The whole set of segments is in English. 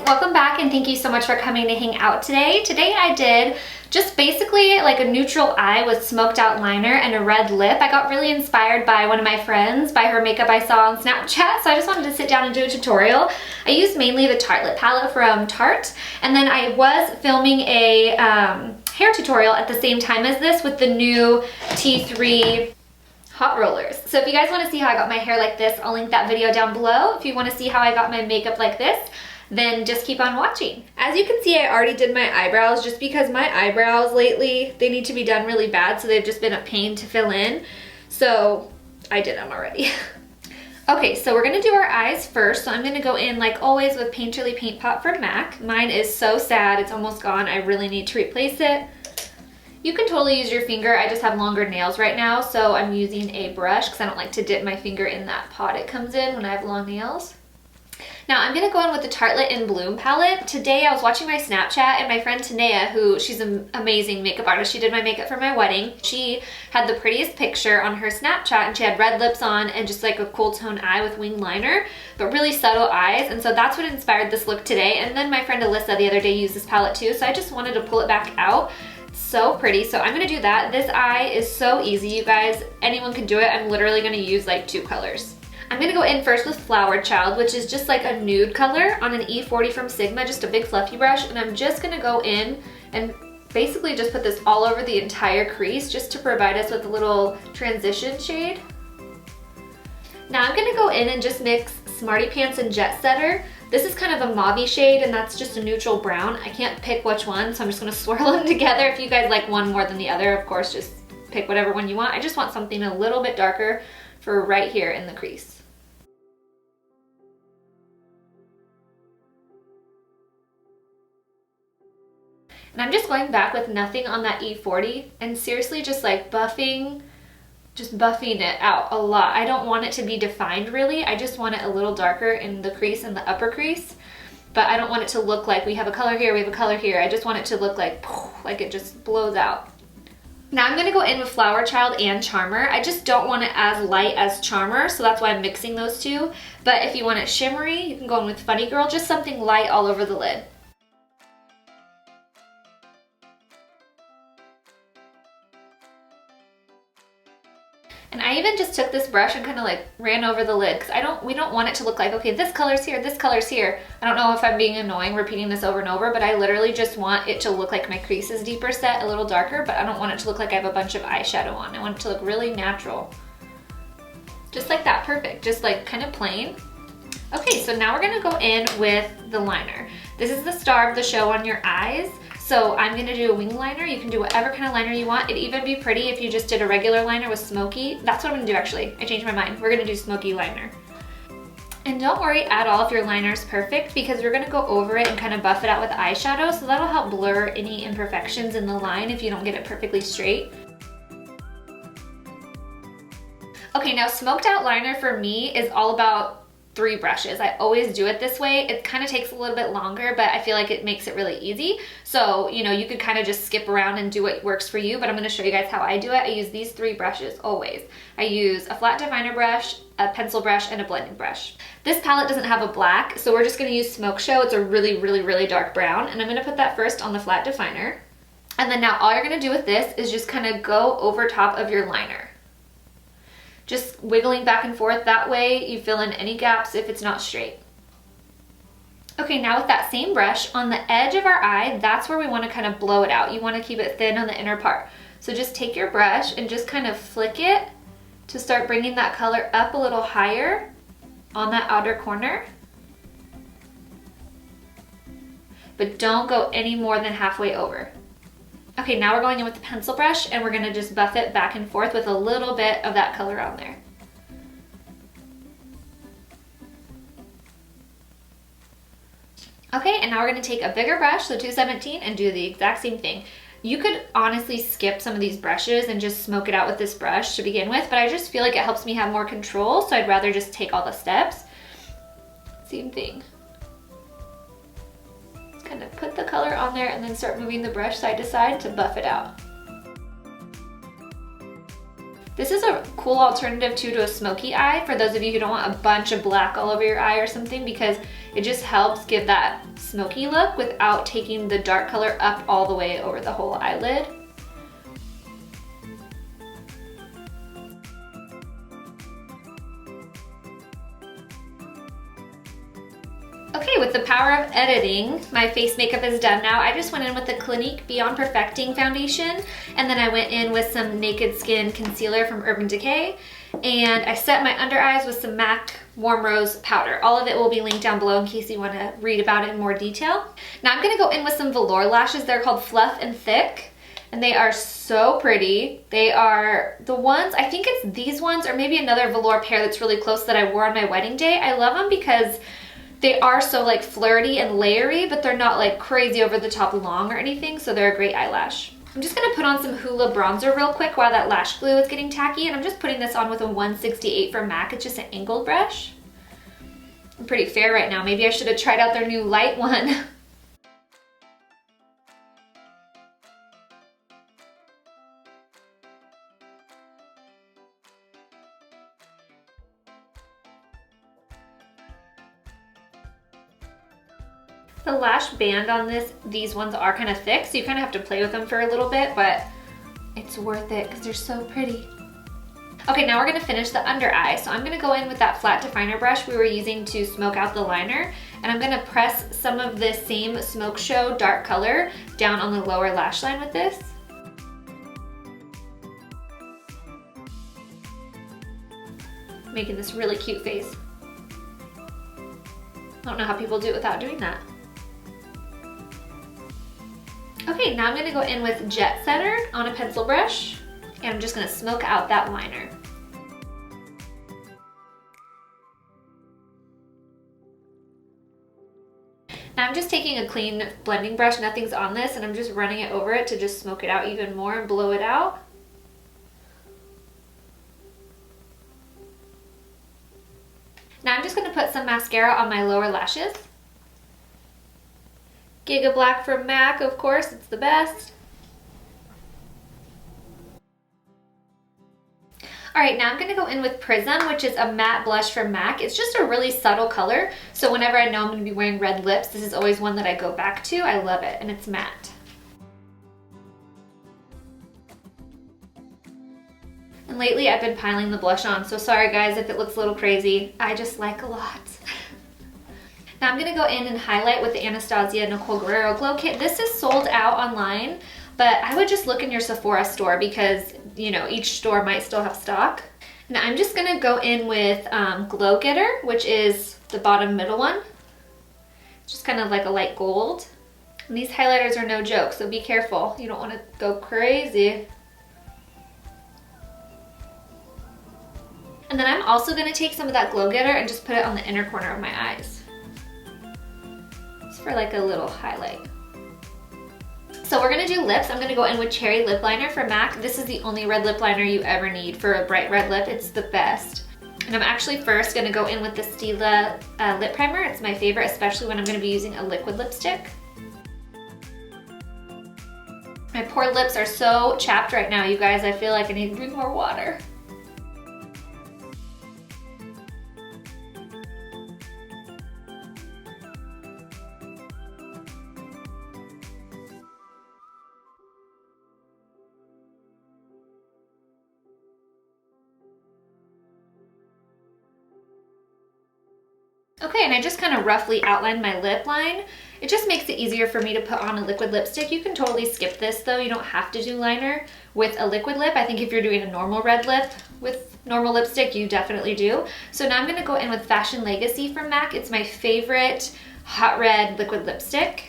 welcome back and thank you so much for coming to hang out today. Today I did just basically like a neutral eye with smoked out liner and a red lip. I got really inspired by one of my friends, by her makeup I saw on Snapchat, so I just wanted to sit down and do a tutorial. I used mainly the Tarte lip palette from Tarte, and then I was filming a hair tutorial at the same time as this with the new T3 hot rollers. So if you guys want to see how I got my hair like this, I'll link that video down below. If you want to see how I got my makeup like this, then just keep on watching. As you can see, I already did my eyebrows just because my eyebrows lately, they need to be done really bad, so they've just been a pain to fill in. So I did them already. Okay, so we're gonna do our eyes first. So I'm gonna go in like always with Painterly Paint Pot from MAC. Mine is so sad, it's almost gone. I really need to replace it. You can totally use your finger. I just have longer nails right now, so I'm using a brush because I don't like to dip my finger in that pot it comes in when I have long nails. Now I'm gonna go in with the Tartelette in Bloom palette. Today I was watching my Snapchat and my friend Tanea, she's an amazing makeup artist, she did my makeup for my wedding. She had the prettiest picture on her Snapchat and she had red lips on and just like a cool tone eye with wing liner, but really subtle eyes, and so that's what inspired this look today. And then my friend Alyssa the other day used this palette too, so I just wanted to pull it back out. So pretty, so I'm gonna do that. This eye is so easy, you guys. Anyone can do it. I'm literally gonna use like 2 colors. I'm gonna go in first with Flower Child, which is just like a nude color on an E40 from Sigma, just a big fluffy brush, and I'm just gonna go in and basically just put this all over the entire crease just to provide us with a little transition shade. Now I'm gonna go in and just mix Smarty Pants and Jet Setter. This is kind of a mauve-y shade and that's just a neutral brown. I can't pick which one, so I'm just gonna swirl them together. If you guys like one more than the other, of course, just pick whatever one you want. I just want something a little bit darker for right here in the crease. And I'm just going back with nothing on that E40 and seriously just like buffing it out a lot. I don't want it to be defined really. I just want it a little darker in the crease and the upper crease, but I don't want it to look like we have a color here, we have a color here. I just want it to look like it just blows out. Now I'm gonna go in with Flower Child and Charmer. I just don't want it as light as Charmer, so that's why I'm mixing those two. But if you want it shimmery, you can go in with Funny Girl, just something light all over the lid. And I even just took this brush and kind of like ran over the lid because we don't want it to look like, okay, this color's here, this color's here. I don't know if I'm being annoying repeating this over and over, but I literally just want it to look like my crease is deeper set, a little darker, but I don't want it to look like I have a bunch of eyeshadow on. I want it to look really natural. Just like that, perfect. Just like kind of plain. Okay, so now we're gonna go in with the liner. This is the star of the show on your eyes. So I'm gonna do a wing liner. You can do whatever kind of liner you want. It'd even be pretty if you just did a regular liner with Smokey. That's what I'm gonna do actually. I changed my mind. We're gonna do Smokey liner. And don't worry at all if your liner's perfect because we're gonna go over it and kind of buff it out with eyeshadow, so that'll help blur any imperfections in the line if you don't get it perfectly straight. Okay, now smoked out liner for me is all about 3 brushes. I always do it this way. It kind of takes a little bit longer, but I feel like it makes it really easy. So, you know, you could kind of just skip around and do what works for you, but I'm gonna show you guys how I do it. I use these 3 brushes always. I use a flat definer brush, a pencil brush, and a blending brush. This palette doesn't have a black, so we're just gonna use Smoke Show. It's a really, really, really dark brown, and I'm gonna put that first on the flat definer. And then now all you're gonna do with this is just kind of go over top of your liner. Just wiggling back and forth, that way you fill in any gaps if it's not straight. Okay, now with that same brush, on the edge of our eye, that's where we want to kind of blow it out. You want to keep it thin on the inner part. So just take your brush and just kind of flick it to start bringing that color up a little higher on that outer corner. But don't go any more than halfway over. Okay, now we're going in with the pencil brush and we're gonna just buff it back and forth with a little bit of that color on there. Okay, and now we're gonna take a bigger brush, so 217, and do the exact same thing. You could honestly skip some of these brushes and just smoke it out with this brush to begin with, but I just feel like it helps me have more control, so I'd rather just take all the steps. Same thing. Kind of put the color on there and then start moving the brush side to side to buff it out. This is a cool alternative too to a smoky eye for those of you who don't want a bunch of black all over your eye or something, because It just helps give that smoky look without taking the dark color up all the way over the whole eyelid. Okay, with the power of editing, my face makeup is done now. I just went in with the Clinique Beyond Perfecting foundation, and then I went in with some Naked Skin concealer from Urban Decay, and I set my under eyes with some MAC Warm Rose powder. All of it will be linked down below in case you want to read about it in more detail. Now I'm going to go in with some velour lashes. They're called Fluff and Thick, and they are so pretty. They are the ones, I think it's these ones or maybe another velour pair that's really close that I wore on my wedding day. I love them because they are so like flirty and layery, but they're not like crazy over the top long or anything, so they're a great eyelash. I'm just gonna put on some Hoola bronzer real quick while that lash glue is getting tacky, and I'm just putting this on with a 168 from MAC. It's just an angled brush. I'm pretty fair right now. Maybe I should have tried out their new light one. The lash band on these ones are kind of thick, so you kind of have to play with them for a little bit, but it's worth it because they're so pretty. Okay, now we're gonna finish the under eye. So I'm gonna go in with that flat definer brush we were using to smoke out the liner, and I'm gonna press some of this same Smoke Show dark color down on the lower lash line with this. Making this really cute face. I don't know how people do it without doing that. Okay, now I'm gonna go in with Jet Setter on a pencil brush, and I'm just gonna smoke out that liner. Now I'm just taking a clean blending brush, nothing's on this, and I'm just running it over it to just smoke it out even more and blow it out. Now I'm just gonna put some mascara on my lower lashes. Giga Black from MAC, of course, it's the best. All right, now I'm gonna go in with Prism, which is a matte blush from MAC. It's just a really subtle color, so whenever I know I'm gonna be wearing red lips, this is always one that I go back to. I love it, and it's matte. And lately I've been piling the blush on, so sorry guys if it looks a little crazy. I just like a lot. Now I'm gonna go in and highlight with the Anastasia Nicole Guerrero Glow Kit. This is sold out online, but I would just look in your Sephora store because, you know, each store might still have stock. And I'm just gonna go in with Glow Getter, which is the bottom middle one. It's just kind of like a light gold. And these highlighters are no joke, so be careful. You don't wanna go crazy. And then I'm also gonna take some of that Glow Getter and just put it on the inner corner of my eyes. For like a little highlight. So we're gonna do lips. I'm gonna go in with Cherry Lip Liner from MAC. This is the only red lip liner you ever need for a bright red lip. It's the best. And I'm actually first gonna go in with the Stila lip primer. It's my favorite, especially when I'm gonna be using a liquid lipstick. My poor lips are so chapped right now, you guys. I feel like I need to drink more water. Okay, and I just kind of roughly outlined my lip line. It just makes it easier for me to put on a liquid lipstick. You can totally skip this though. You don't have to do liner with a liquid lip. I think if you're doing a normal red lip with normal lipstick, you definitely do. So now I'm gonna go in with Fashion Legacy from MAC. It's my favorite hot red liquid lipstick.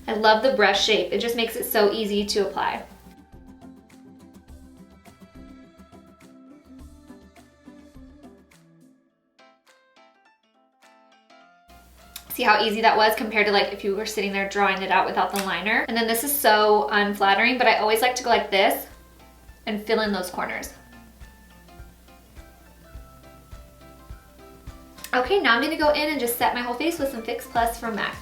I love the brush shape. It just makes it so easy to apply. See how easy that was compared to like if you were sitting there drawing it out without the liner. And then this is so unflattering, but I always like to go like this and fill in those corners. Okay, now I'm gonna go in and just set my whole face with some Fix Plus from MAC.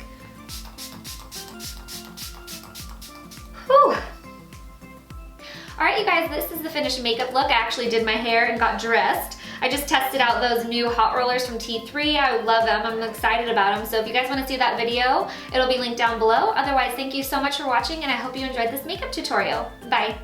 Whew. All right, you guys, this is the finished makeup look. I actually did my hair and got dressed. I just tested out those new hot rollers from T3. I love them. I'm excited about them. So if you guys want to see that video, it'll be linked down below. Otherwise, thank you so much for watching, and I hope you enjoyed this makeup tutorial. Bye.